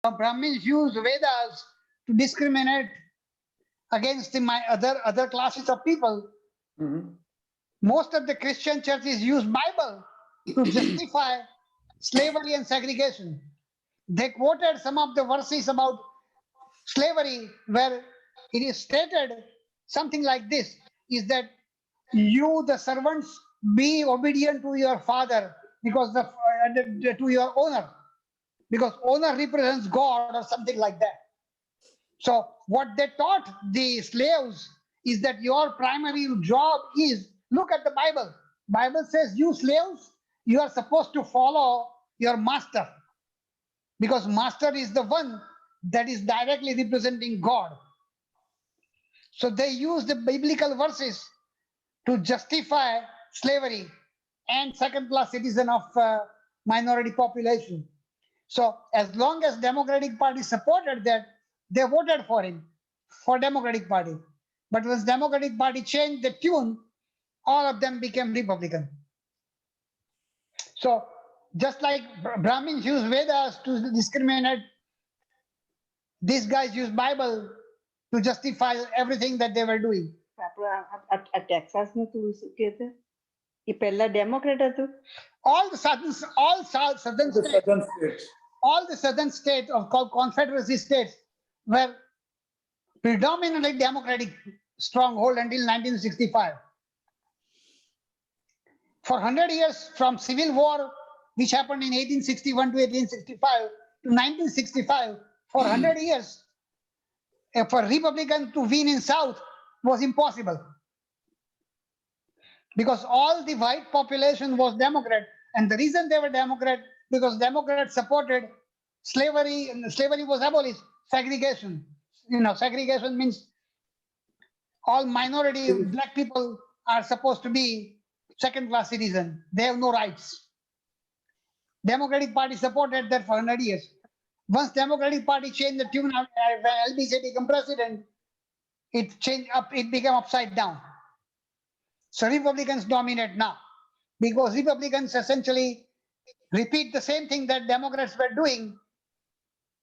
Brahmins use Vedas to discriminate against the other classes of people. Mhm. Most of the Christian churches use Bible to justify slavery and segregation. They quoted some of the verses about slavery where it is stated something like this, is that you the servants be obedient to your father because to your owner, because owner represents God or something like that. So what they taught the slaves is that your primary job is, look at the Bible. Bible says you slaves, you are supposed to follow your master, because master is the one that is directly representing God. So they use the biblical verses to justify slavery and second class citizen of minority population. So as long as Democratic Party supported that, they voted for him, for Democratic Party. But once Democratic Party changed the tune, all of them became Republican. So just like Brahmins use Vedas to discriminate, these guys use Bible to justify everything that they were doing. આ ટેક્સાસનું તું શું કે છે એ પહેલા Democrat હતું All the southern The states, southern states. all the southern states of called Confederacy states were predominantly Democratic stronghold until 1965. For 100 years, from Civil War, which happened in 1861 to 1865 to 1965, for 100 years, for Republicans to win in South was impossible, because all the white population was Democrat, and the reason they were Democrat because Democrats supported slavery, and slavery was abolished. Segregation, segregation means all minority black people are supposed to be second class citizen. They have no rights. Democratic Party supported that for 100 years. Once Democratic Party changed the tune when LBJ became president, it changed up, it became upside down. So Republicans dominate now, because Republicans essentially repeat the same thing that Democrats were doing,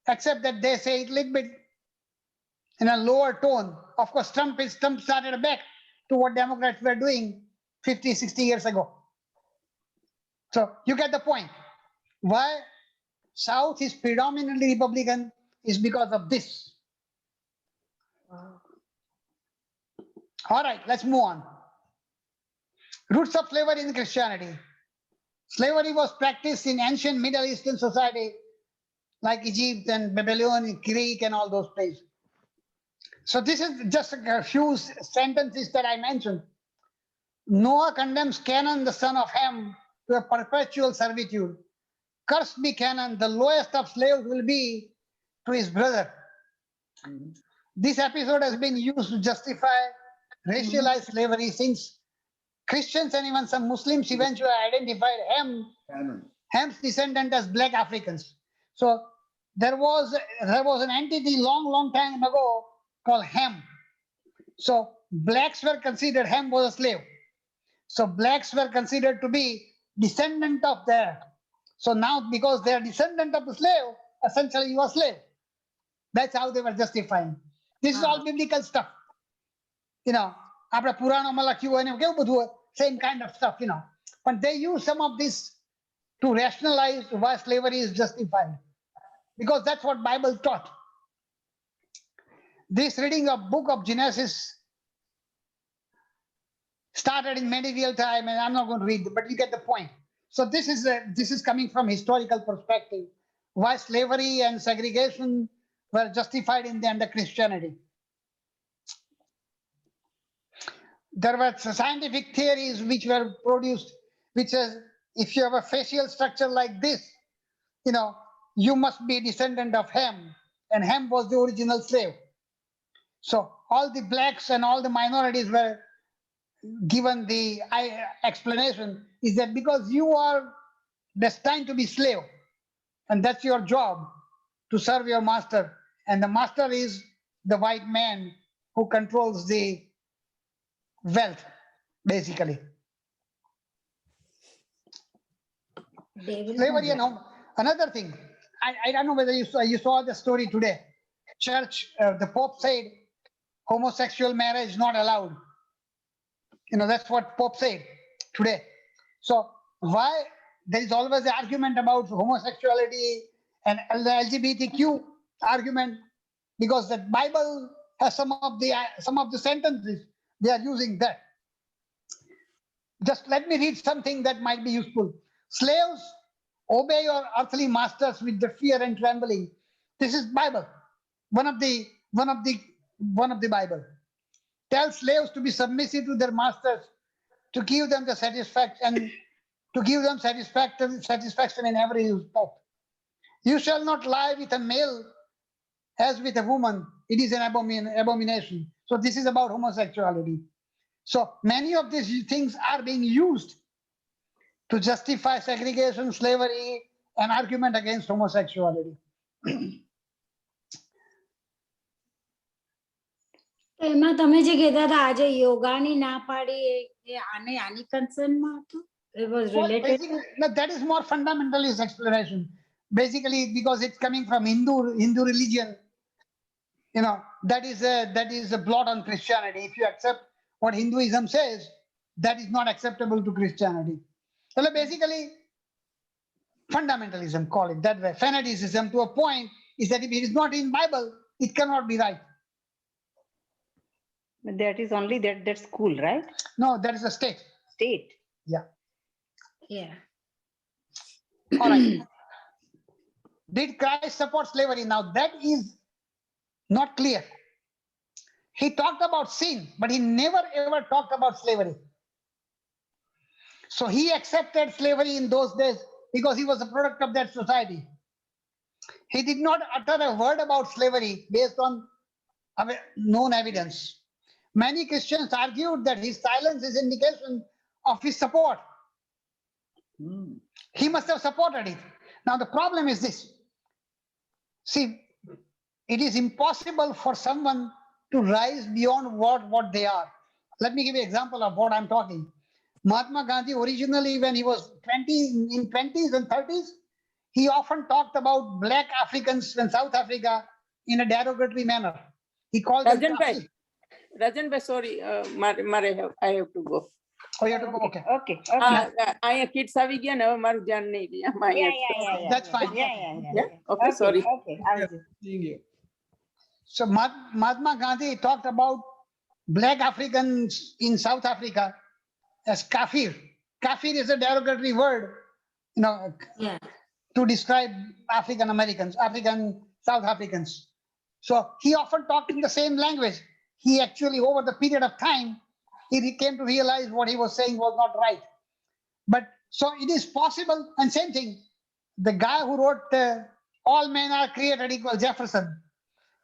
except that they say it a little bit in a lower tone. Of course, Trump started back to what Democrats were doing 50, 60 years ago. So you get the point. Why South is predominantly Republican is because of this. All right, let's move on. Roots of slavery in Christianity. Slavery was practiced in ancient Middle Eastern society like Egypt and Babylon, Greek, and all those places. So this is just a few sentences that I mentioned. Noah condemns Canaan, the son of Ham, to a perpetual servitude. Cursed be Canaan, the lowest of slaves will be to his brother. This episode has been used to justify racialized slavery, since Christians and even some Muslims eventually identified Ham's descendant as black Africans. So there was an entity long time ago called Ham. So blacks were considered, Ham was a slave. So blacks were considered to be descendant of their. So now, because they are descendant of the slave, essentially you are slave. That's how they were justifying. This is all biblical stuff. આપણે પુરાણોમાં લખ્યું હોય ને કેવું બધું હોય, same kind of stuff, But they use some of this to rationalize why slavery is justified, because that's what Bible taught. This reading of book of Genesis started in medieval time, and I'm not going to read, but you get the point. So this is coming from historical perspective, why slavery and segregation were justified in the under Christianity. There were scientific theories which were produced, which says if you have a facial structure like this, you must be a descendant of Ham, and Ham was the original slave. So all the blacks and all the minorities were given the explanation is that because you are destined to be slave, and that's your job, to serve your master, and the master is the white man who controls the wealth, basically. Slavery and another thing, I don't know whether you saw the story today. Church, the Pope said homosexual marriage not allowed. That's what Pope said today. So why there is always the argument about homosexuality and the LGBTQ argument, because the Bible has some of the sentences they are using that. Just let me read something that might be useful. Slaves, obey your earthly masters with the fear and trembling. This is Bible. One of the Bible. Tell slaves to be submissive to their masters, to give them the satisfaction in every respect. You shall not lie with a male as with a woman. It is an abomination. So this is about homosexuality. So many of these things are being used to justify segregation, slavery, and argument against homosexuality. એમાં તમે જે કહેતા હતા આજે યોગાની ના પાડી એ આની કન્સર્નમાં હતું. It was Well, related. basically, no, that is more fundamentalist explanation. Basically, because it's coming from Hindu religion, that is a blot on Christianity. If you accept what Hinduism says, that is not acceptable to Christianity. So basically, fundamentalism, call it that way. Fanaticism to a point is that if it is not in Bible, it cannot be right. But that is only that school, right? No, that is a state. State. Yeah. Yeah. All right. Did Christ support slavery? Now that is not clear. He talked about sin, but he never ever talked about slavery. So he accepted slavery in those days because he was a product of that society. He did not utter a word about slavery based on known evidence. Many Christians argued that his silence is indication of his support. He must have supported it. Now the problem is this. See, it is impossible for someone to rise beyond what they are. Let me give you an example of what I'm talking. Mahatma Gandhi, originally when he was in 20s and 30s, he often talked about black Africans in South Africa in a derogatory manner. He called them Kafir. Rajan bhai, sorry, I have to go. Oh, you have to go. Okay. Okay. અહીંયા kids આવી ગયા ને હવે મારું ધ્યાન નહીં રહે. That's fine. Yeah. Okay, sorry. Okay. I will just- Seeing you. So Mahatma Gandhi talked about black Africans in South Africa as kafir. Kafir is a derogatory word, Yeah. to describe African Americans, South Africans. So he often talked in the same language. He actually, over the period of time, he came to realize what he was saying was not right. But so it is possible, and same thing, the guy who wrote All Men Are Created Equal, Jefferson,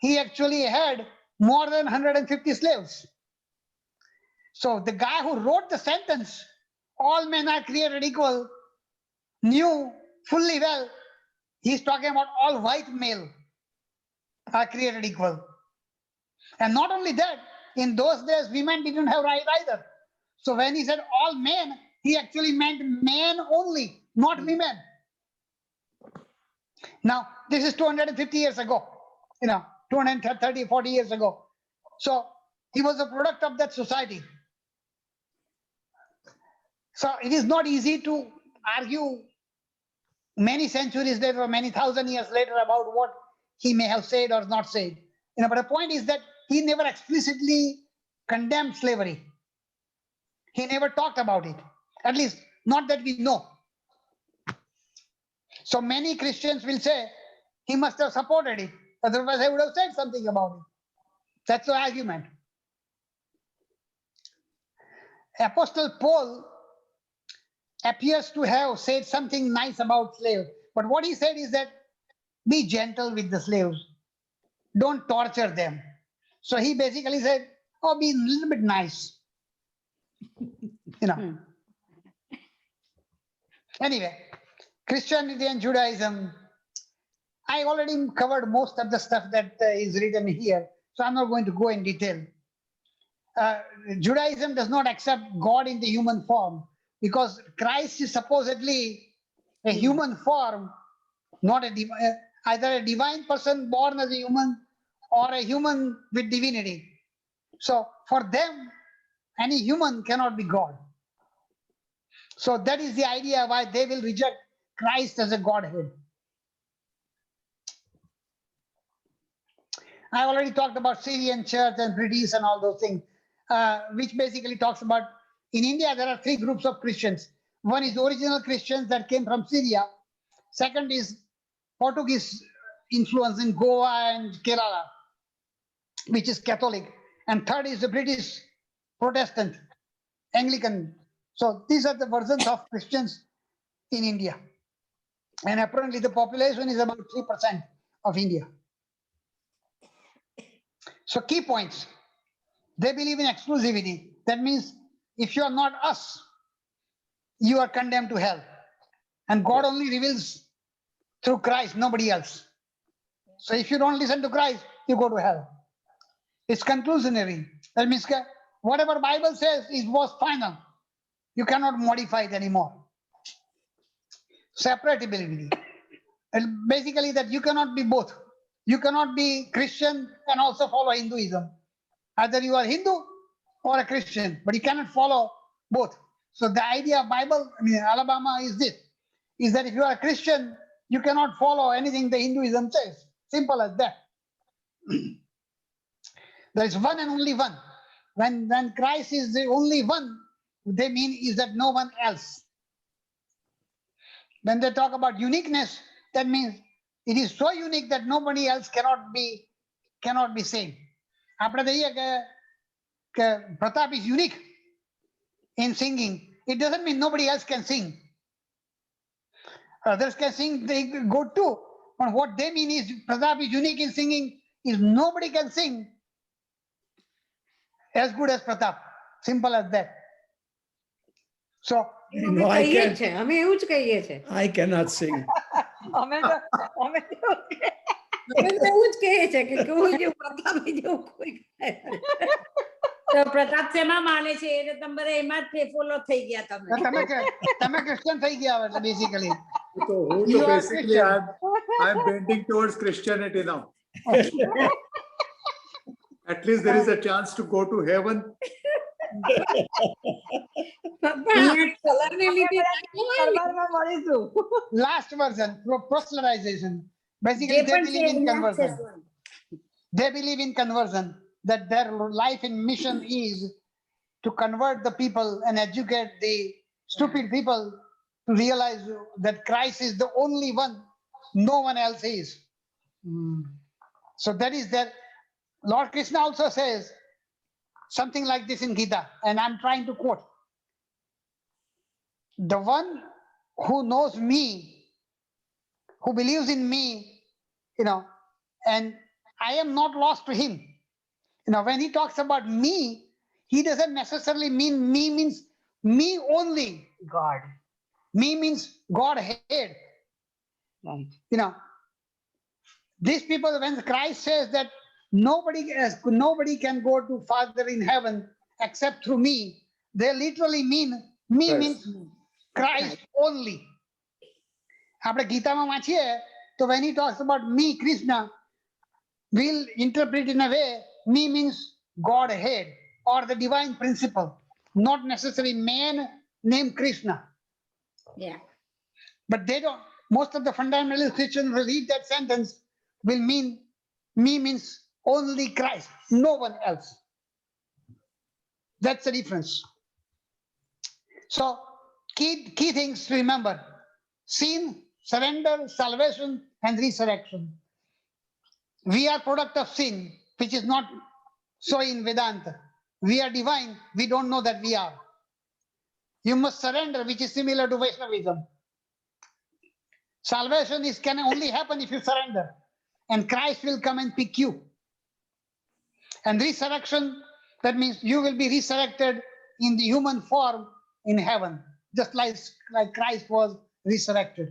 he actually had more than 150 slaves. So the guy who wrote the sentence, all men are created equal, knew fully well he's talking about all white male are created equal. And not only that, in those days, women didn't have right either. So when he said all men, he actually meant men only, not women. Now, this is 250 years ago, 230, 40 years ago. So he was a product of that society. So it is not easy to argue many centuries later or many thousand years later about what he may have said or not said. But the point is that he never explicitly condemned slavery. He never talked about it, at least not that we know. So many Christians will say he must have supported it, otherwise I would have said something about it. That's the argument. Apostle Paul appears to have said something nice about slaves, but what he said is that be gentle with the slaves, don't torture them. So he basically said, be a little bit nice. Anyway, Christianity and Judaism, I already covered most of the stuff that is written here, so I'm not going to go in detail. Judaism does not accept God in the human form because Christ is supposedly a human form not either a divine person born as a human or a human with divinity. So for them, any human cannot be God. So that is the idea why they will reject Christ as a Godhead. I already talked about Syrian church and British and all those things, which basically talks about, in India, there are three groups of Christians. One is original Christians that came from Syria. Second is Portuguese influence in Goa and Kerala, which is Catholic. And third is the British Protestant, Anglican. So these are the versions of Christians in India. And apparently the population is about 3% of India. So key points. They believe in exclusivity. That means if you are not us, you are condemned to hell. And God only reveals through Christ, nobody else. So if you don't listen to Christ, you go to hell. It's conclusionary. That means whatever Bible says was final. You cannot modify it anymore. Separatability. And basically that you cannot be both. You cannot be Christian and also follow Hinduism. Either you are Hindu or a Christian, but you cannot follow both. So the idea of Bible, Alabama is this, is that if you are a Christian, you cannot follow anything the Hinduism says. Simple as that. There is one and only one. When Christ is the only one, they mean is that no one else. When they talk about uniqueness, that means it is so unique that nobody else cannot be same. આપણે કહીએ કે Pratap is unique in singing. It doesn't mean nobody else can sing. Others can sing, they go too. But what they mean is Pratap is unique in singing is nobody can sing as good as Pratap. Simple as that. So No, I કહીએ can't. છે અમે એવું જ કહીએ છે I cannot sing. અમે તો એવું જ કહીએ છે કે કોઈ જેવું પ્રતાપ જેવું કોઈ તો પ્રતાપ શેમાં માને છે એટલે તમે બધા એમાં જ ફોલો થઈ ગયા તમે તમે ક્રિશ્ચિયન થઈ ગયા એટલે basically So You are basically Christian. I'm bending towards Christianity now. At least there is a chance to go to heaven. કલરને લીધે દરબારમાં મળીશું last version, proselytization. Basically, જે they પણ છે believe in એના જ conversion. છે. They believe in conversion, that their life and mission is to convert the people and educate the stupid people to realize that Christ is the only one, no one else is. So that is that. Lord Krishna also says something like this in Gita, and I'm trying to quote. The one who knows me, who believes in me, and I am not lost to him. When he talks about me, he doesn't necessarily mean me means me only. God. Me means Godhead. Right. These people, when Christ says that nobody can go to Father in heaven except through me, they literally mean me Christ. means Christ only. આપણે ગીતામાં વાંચીએ તો when he talks about me, Krishna, we'll interpret in a way me means Godhead or the divine principle, not necessarily man named Krishna. Yeah. But they don't. Most of the fundamentalist Christians will read that sentence will mean me means only Christ, no one else. That's the difference. So key things to remember: sin, surrender, salvation, and resurrection. We are product of sin, which is not so in Vedanta. We are divine, we don't know that we are. You must surrender, which is similar to Vaishnavism. Salvation can only happen if you surrender, and Christ will come and pick you. And resurrection, that means you will be resurrected in the human form in heaven, just like Christ was resurrected.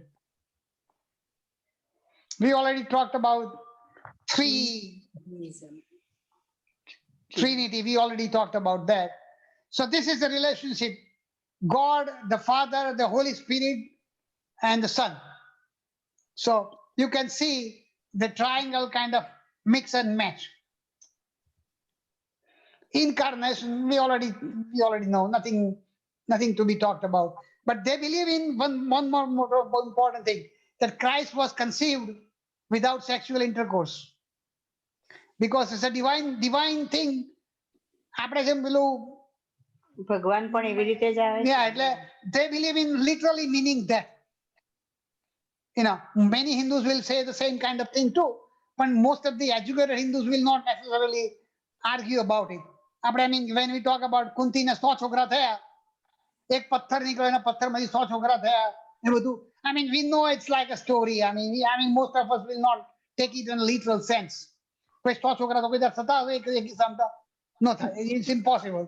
We already talked about Trinity, we already talked about that. So this is the relationship: God, the Father, the Holy Spirit, and the Son. So you can see the triangle kind of mix and match. Incarnation, we already know, nothing to be talked about. But they believe in one more important thing, that Christ was conceived without sexual intercourse, because it's a divine thing. આપણે જેમ પેલું ભગવાન પણ એવી રીતે જ આવે yeah, છે? એટલે they believe in literally meaning that. Many Hindus will say the same kind of thing too, but most of the educated Hindus will not necessarily argue about it. I mean, when we talk about Kunti ને 100 છોકરા થયા, એક પથ્થર નીકળ્યો એના પથ્થરમાંથી 100 છોકરા થયા, એ બધું. I mean, we know it's like a story. I mean, most of us will not take it in a literal sense. કોઈ 100 છોકરા તો કોઈ દર થતા હશે એક હિસાબતા? No, it's impossible.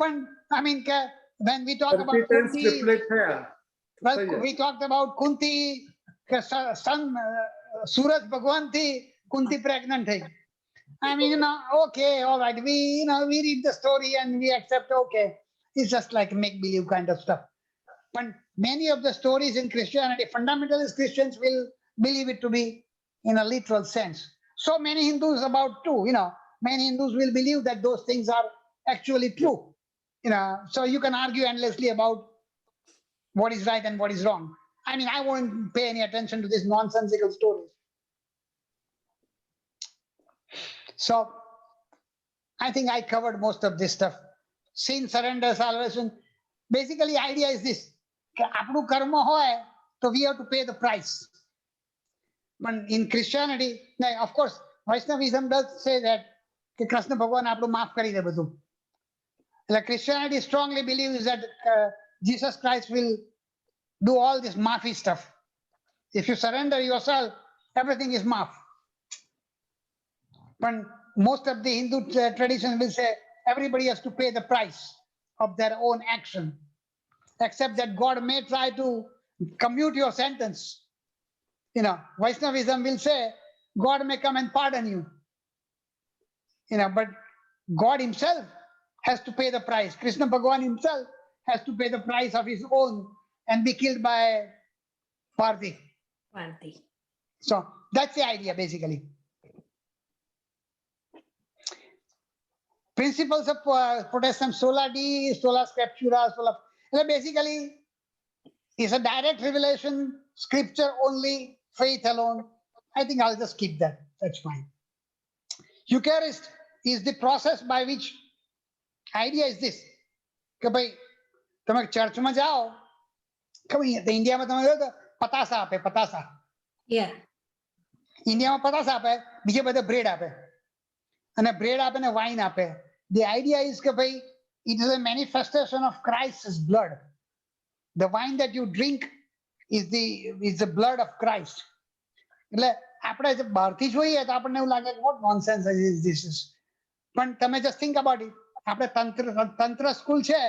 But I mean, when we talk about 30 times Kunti, triplet thaya. well, Sahi hai. we talked about Kunti, son, Suraj Bhagwan thi, Kunti pregnant hai. I mean, okay, all right. We read the story and we accept, okay, it's just like make-believe kind of stuff. But many of the stories in Christianity, fundamentalist Christians will believe it to be in a literal sense. So many Hindus about too, many Hindus will believe that those things are actually true. So you can argue endlessly about what is right and what is wrong. I mean, I won't pay any attention to these nonsensical stories. So I think I covered most of this stuff. Sin, surrender, salvation. Basically, idea is this: apnu karma hoy, so we have to pay the price. But in Christianity, of course, Vaishnavism does say that Krishna Bhagavan apnu maaf kari de badhu. Like Christianity strongly believes that Jesus Christ will do all this maafi stuff. If you surrender yourself, everything is maaf. But most of the Hindu tradition will say everybody has to pay the price of their own action, except that God may try to commute your sentence. Vaishnavism will say God may come and pardon you. But God himself has to pay the price. Krishna Bhagavan himself has to pay the price of his own and be killed by Parthi. Parthi. So that's the idea basically. Principles of Protestant, sola Dei, sola scriptura, basically it's a direct revelation, scripture only, faith alone. I think I'll just keep that. That's fine. Eucharist is the process by which, idea is this, કે ભાઈ તમે ચર્ચમાં જાઓ, ખબર ઇન્ડિયામાં તમે જોયો તો પતાસા આપે, પતાસા. Yeah. ઇન્ડિયામાં પતાસા આપે, બીજે બધે બ્રેડ આપે, અને બ્રેડ આપે ને વાઇન આપે. The idea is કે ભાઈ it is a manifestation of Christ's blood. The wine that you drink is the blood of Christ. એટલે આપણે બહારથી જોઈએ તો આપણને એવું લાગે what nonsense is this is. પણ તમે just think about it. આપણે તંત્ર સ્કૂલ છે,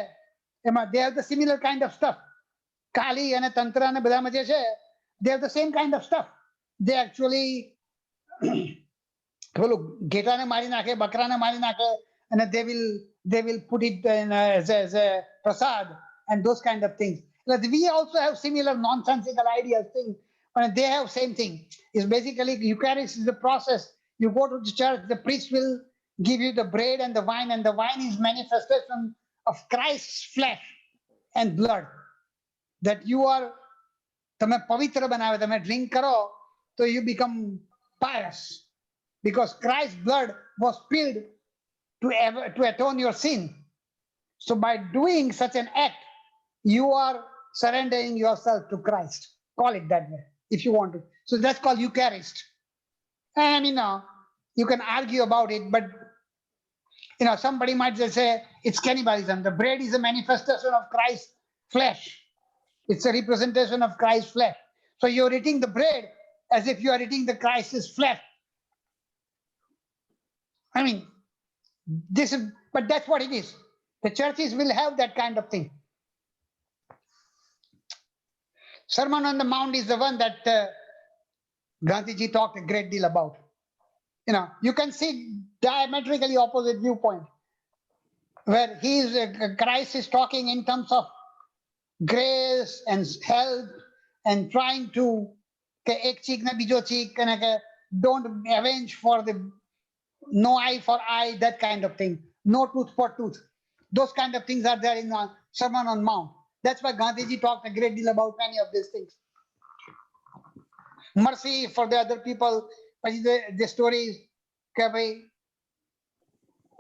એમાં they have the similar kind of stuff. કાલી અને તંત્ર અને બધામાં જે છે, they have the same kind of stuff. They actually પેલું ઘેટાને મારી નાખે, બકરાને મારી નાખે, and they will put it in as a prasad and those kind of things. We also have similar nonsensical ideas things, but they have same thing. It's basically Eucharist is the process. You go to the church, the priest will give you the bread and the wine is manifestation of Christ's flesh and blood. That you are, તમે પવિત્ર બનાવે, તમે drink કરો, so you become pious. Because Christ's blood was spilled to atone your sin. So by doing such an act, you are surrendering yourself to Christ. Call it that way if you want to. So that's called Eucharist. And you can argue about it, but somebody might just say it's cannibalism. The bread is a manifestation of Christ's flesh. It's a representation of Christ's flesh. So you're eating the bread as if you are eating the Christ's flesh. I mean, but that's what it is. The churches will have that kind of thing. Sermon on the Mount is the one that Gandhiji talked a great deal about. You can see diametrically opposite viewpoint, where Christ is talking in terms of grace and help and trying to ek cheek na bijo cheek, don't avenge for the no eye for eye, that kind of thing. No tooth for tooth. Those kind of things are there in the Sermon on Mount. That's why Gandhiji talked a great deal about many of these things. Mercy for the other people. The story is that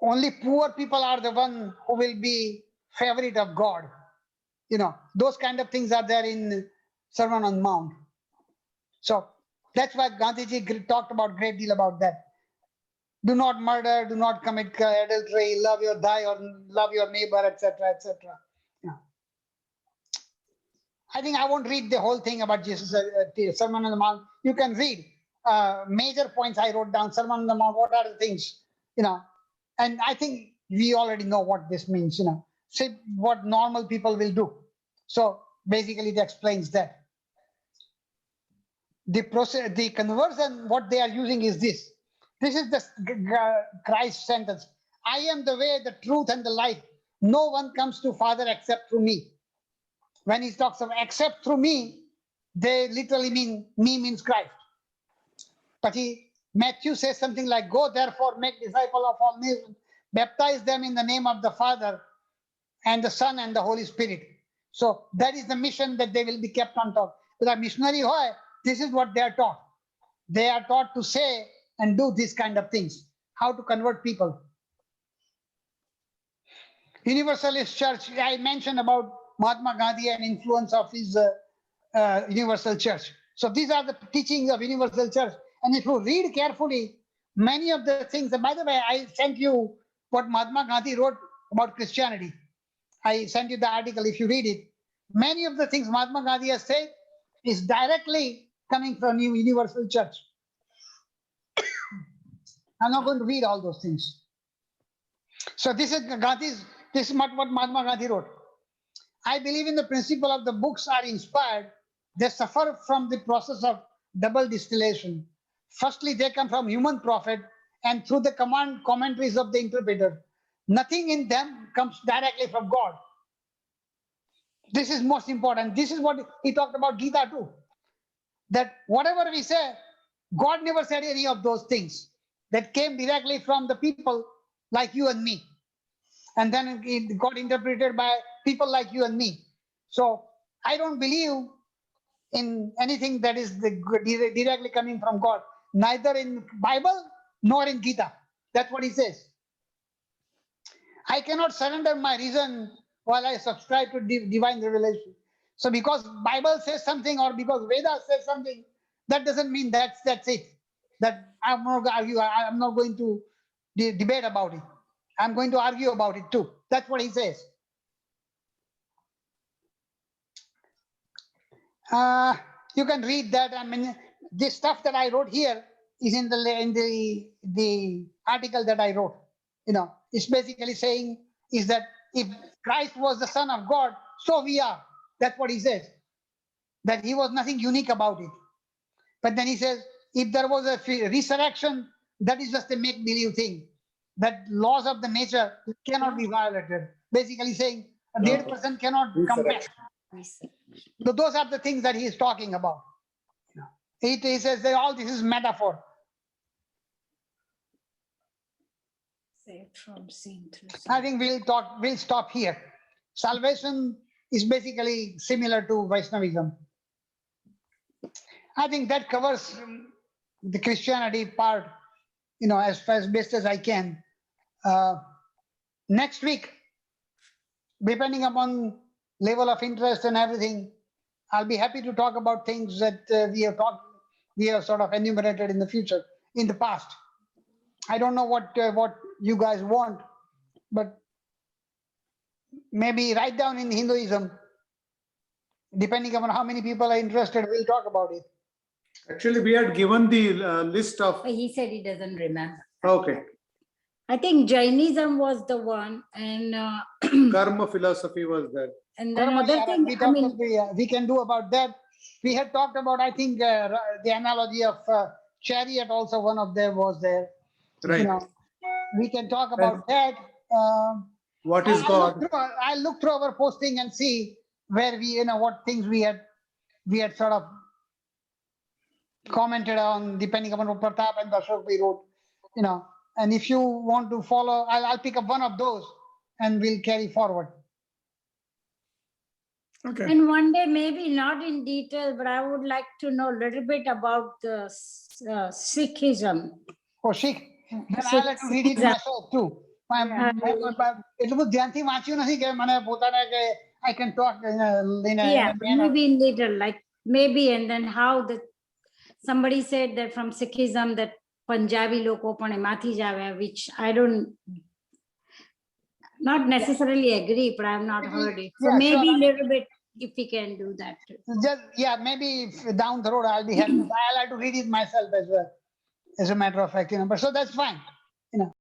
only poor people are the one who will be favorite of God. Those kind of things are there in Sermon on Mount. So that's why Gandhiji talked about great deal about that. Do not murder, do not commit adultery, love your thy or love your neighbor, etc., etc. I think I won't read the whole thing about Jesus' Sermon on the Mount. You can read major points I wrote down. Sermon on the Mount. What are the things? And I think we already know what this means. See what normal people will do. So basically, it explains that. The process, the conversion, what they are using is this. This is the Christ sentence. I am the way, the truth, and the life. No one comes to Father except through me. When he talks of except through me, they literally mean me means Christ. But Matthew says something like, go therefore, make disciples of all nations, baptize them in the name of the Father and the Son and the Holy Spirit. So that is the mission that they will be kept on top. With a missionary, this is what they are taught. They are taught to say and do these kind of things. How to convert people. Universalist Church, I mentioned about Mahatma Gandhi and influence of his Universal Church. So these are the teachings of Universal Church. And if you read carefully, many of the things, and by the way, I sent you what Mahatma Gandhi wrote about Christianity. I sent you the article. If you read it, many of the things Mahatma Gandhi has said is directly coming from Universal Church. I'm not going to read all those things. So this is what Mahatma Gandhi wrote. I believe in the principle of the books are inspired. They suffer from the process of double distillation. Firstly, they come from human prophet and through the commentaries of the interpreter. Nothing in them comes directly from God. This is most important. This is what he talked about Gita too. That whatever we say, God never said any of those things. That came directly from the people like you and me. And then it got interpreted by people like you and me. So I don't believe in anything that is directly coming from God, neither in Bible nor in Gita. That's what he says. I cannot surrender my reason while I subscribe to divine revelation. So because Bible says something or because Veda says something, that doesn't mean that's it. That I'm not going to argue. I'm not going to debate about it. I'm going to argue about it too. That's what he says. You can read that. I mean, this stuff that I wrote here is in the article that I wrote. It's basically saying is that if Christ was the Son of God, so we are. That's what he says. That he was nothing unique about it. But then he says, if there was a resurrection, that is just a make-believe thing. That laws of the nature cannot be violated. Basically saying a dead person cannot come back. So those are the things that he is talking about. He says that all this is metaphor. I think we'll stop here. Salvation is basically similar to Vaishnavism. I think that covers the Christianity part, as best as I can. Next week, depending upon level of interest and everything, I'll be happy to talk about things that we have sort of enumerated in the past. I don't know what you guys want, but maybe write down in Hinduism, depending upon how many people are interested, we'll talk about it. Actually, we had given the list of. He said he doesn't remember. Okay. I think Jainism was the one, and Karma philosophy was there. and then other thing. We can do about that. We had talked about, I think, the analogy of chariot. Also, one of them was there. Right. We can talk about that. What is God? I'll look through our posting and see where we, what things we had sort of commented on, depending upon what Pratap and Dashok we wrote, and if you want to follow, I'll pick up one of those and we'll carry forward. Okay. And one day, maybe not in detail, but I would like to know a little bit about the Sikhism. Oh, Sikh, then I'll have to read it myself too. એટલું બધું ધ્યાનથી વાંચ્યું નથી કે મને પોતાને કે I can talk in a Yeah, but manner. maybe in little, like maybe, and then how somebody said that from Sikhism that Punjabi loko પણ એમાંથી જ આવ્યા, which I don't not necessarily agree, but I've not heard it. So Yeah, maybe a sure. little bit if we can do that too. Just, maybe down the road I'll be happy. I'll have to read it myself as well, as a matter of fact, but so that's fine.